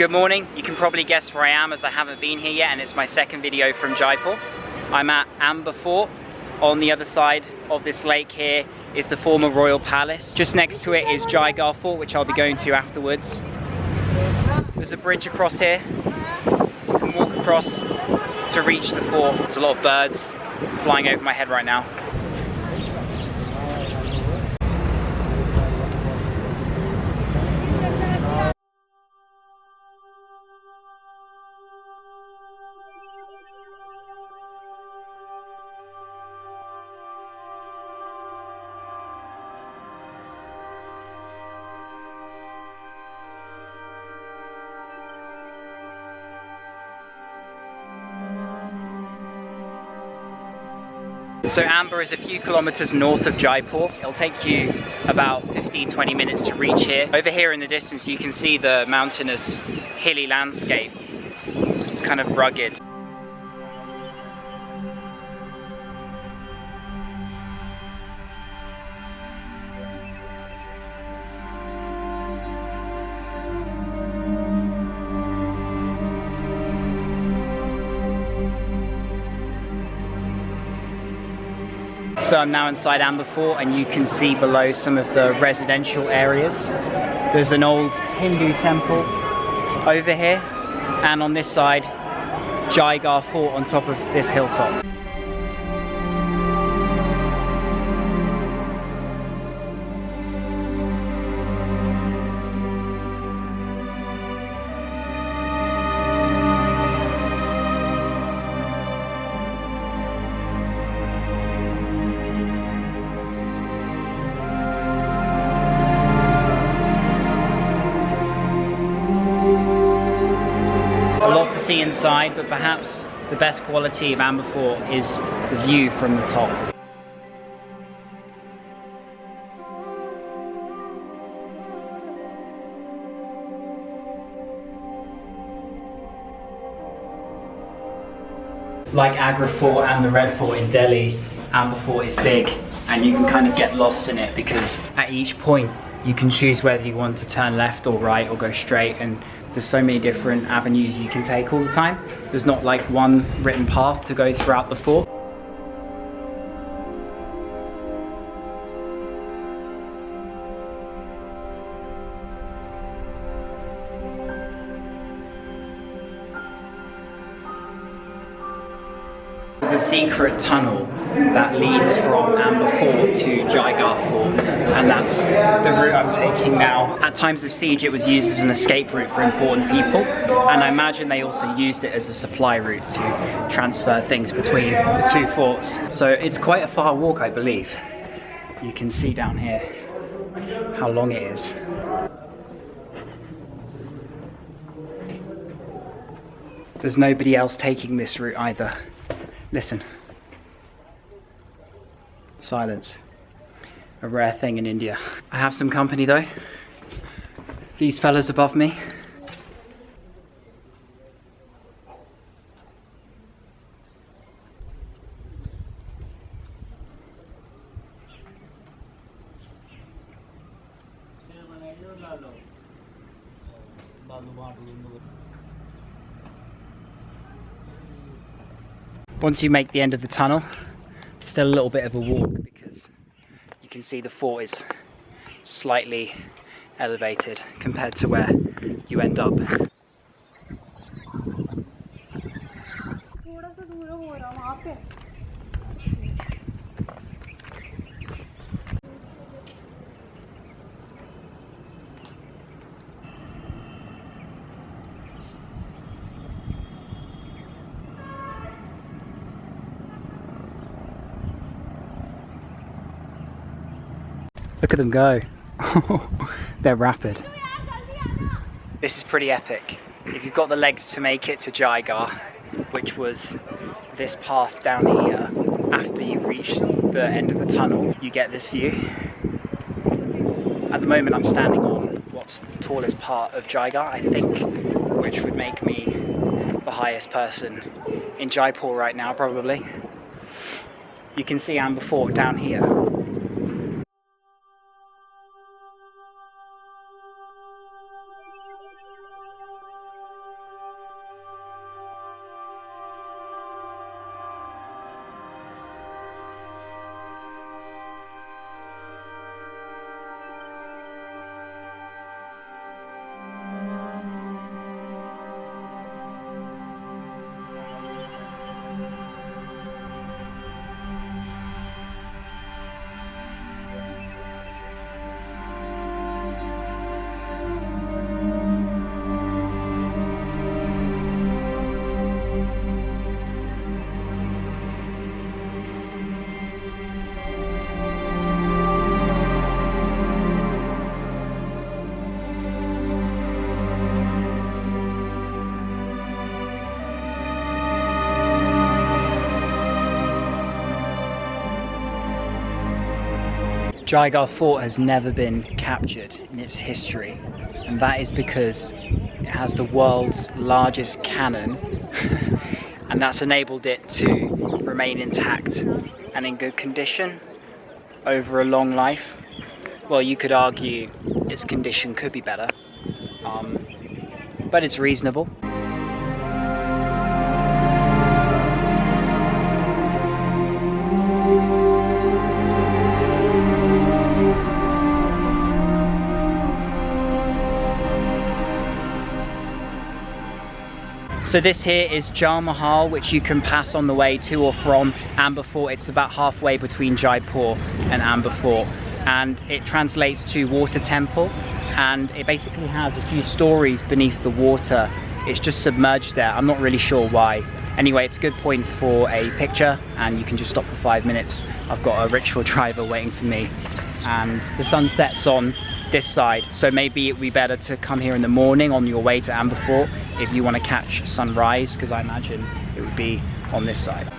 Good morning. You can probably guess where I am as I haven't been here yet, and it's my second video from Jaipur. I'm at Amber Fort. On the other side of this lake here is the former royal palace. Just next to it is JAIGARGH Fort, which I'll be going to afterwards. There's a bridge across here. You can walk across to reach the fort. There's a lot of birds flying over my head right now. So Amber is a few kilometers north of Jaipur. It'll take you about 15-20 minutes to reach here. Over here in the distance you can see the mountainous, hilly landscape. It's kind of rugged. So I'm now inside Amber Fort, and you can see below some of the residential areas. There's an old Hindu temple over here, and on this side, JAIGARGH Fort on top of this hilltop. A lot to see inside, but perhaps the best quality of Amber Fort is the view from the top. Like Agra Fort and the Red Fort in Delhi, Amber Fort is big, and you can kind of get lost in it because at each point you can choose whether you want to turn left or right or go straight, and there's so many different avenues you can take all the time. There's not like one written path to go throughout the fort. There's a secret tunnel that leads from Amber Fort to JAIGARGH Fort, and that's the route I'm taking now. At times of siege it was used as an escape route for important people, and I imagine they also used it as a supply route to transfer things between the two forts. So it's quite a far walk, I believe. You can see down here how long it is. There's nobody else taking this route either. Listen. Silence. A rare thing in India. I have some company though. These fellas above me. Once you make the end of the tunnel, still a little bit of a walk because you can see the fort is slightly elevated compared to where you end up. Look at them go. They're rapid. This is pretty epic. If you've got the legs to make it to JAIGARGH, which was this path down here, after you've reached the end of the tunnel, you get this view. At the moment I'm standing on what's the tallest part of JAIGARGH, I think, which would make me the highest person in Jaipur right now, probably. You can see Amber Fort down here. JAIGARGH Fort has never been captured in its history, and that is because it has the world's largest cannon and that's enabled it to remain intact and in good condition over a long life. Well, you could argue its condition could be better, but it's reasonable. So this here is Jal Mahal, which you can pass on the way to or from Amber Fort. It's about halfway between Jaipur and Amber Fort, and it translates to water temple, and it basically has a few stories beneath the water. It's just submerged there. I'm not really sure why. Anyway, it's a good point for a picture, and you can just stop for 5 minutes. I've got a rickshaw driver waiting for me, and the sun sets on this side, so maybe it would be better to come here in the morning on your way to Amber Fort if you want to catch sunrise, because I imagine it would be on this side.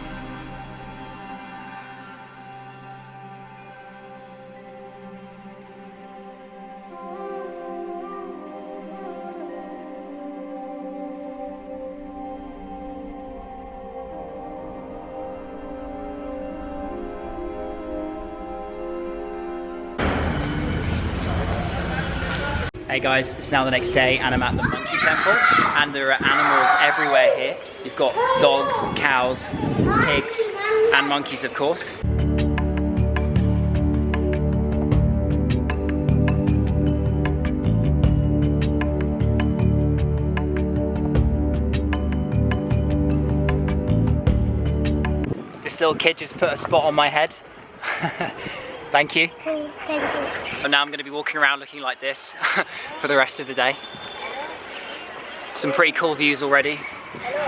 Hey guys, it's now the next day and I'm at the monkey temple, and there are animals everywhere here. You've got dogs, cows, pigs and monkeys, of course. This little kid just put a spot on my head. Thank you. Thank you. And now I'm going to be walking around looking like this for the rest of the day. Some pretty cool views already.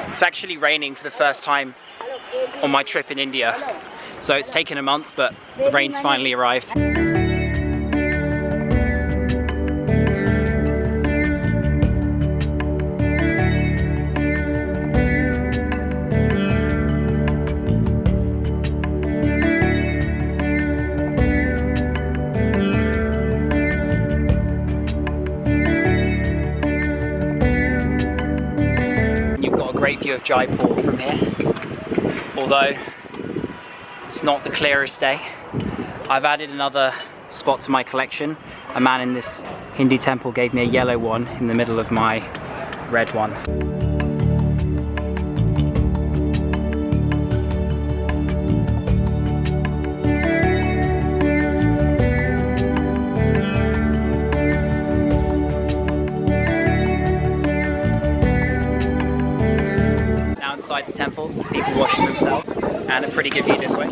It's actually raining for the first time on my trip in India. So it's taken a month, but the rain's finally arrived. Great view of Jaipur from here, although it's not the clearest day. I've added another spot to my collection. A man in this Hindu temple gave me a yellow one in the middle of my red one. Inside the temple, there's people washing themselves, and a pretty good view this way.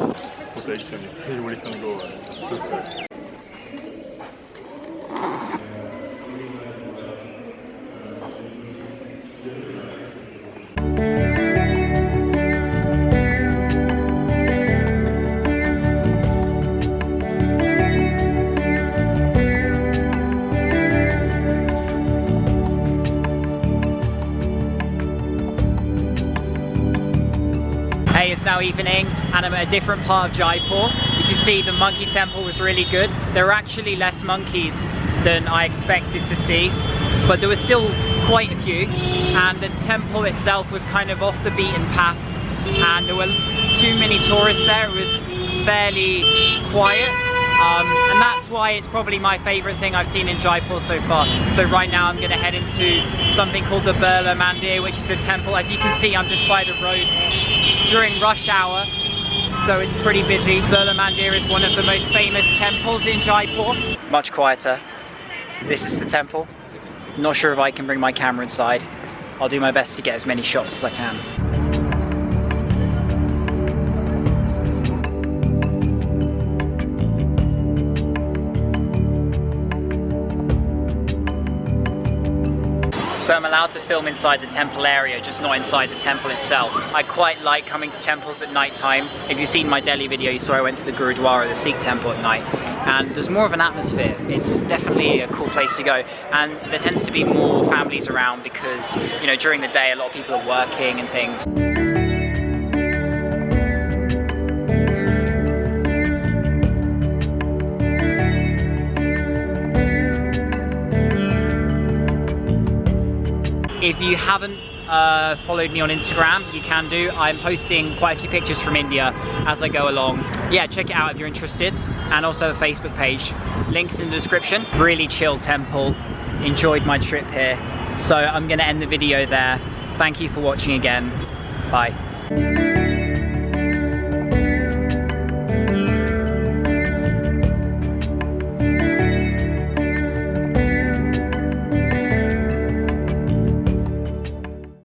It's now evening and I'm at a different part of Jaipur. You can see the monkey temple was really good. There were actually less monkeys than I expected to see, but there were still quite a few, and the temple itself was kind of off the beaten path and there were too many tourists there. It was fairly quiet, and that's why it's probably my favourite thing I've seen in Jaipur so far. So right now I'm going to head into something called the Birla Mandir, which is a temple. As you can see, I'm just by the road during rush hour, so it's pretty busy. Birla Mandir is one of the most famous temples in Jaipur. Much quieter. This is the temple. Not sure if I can bring my camera inside. I'll do my best to get as many shots as I can. So I'm allowed to film inside the temple area, just not inside the temple itself. I quite like coming to temples at night time. If you've seen my Delhi video, you saw I went to the Gurudwara, the Sikh temple at night, and there's more of an atmosphere. It's definitely a cool place to go, and there tends to be more families around because, you know, during the day a lot of people are working and things. If you haven't followed me on Instagram, you can do. I'm posting quite a few pictures from India as I go along. Yeah, check it out if you're interested. And also a Facebook page. Links in the description. Really chill temple. Enjoyed my trip here. So I'm gonna end the video there. Thank you for watching again. Bye.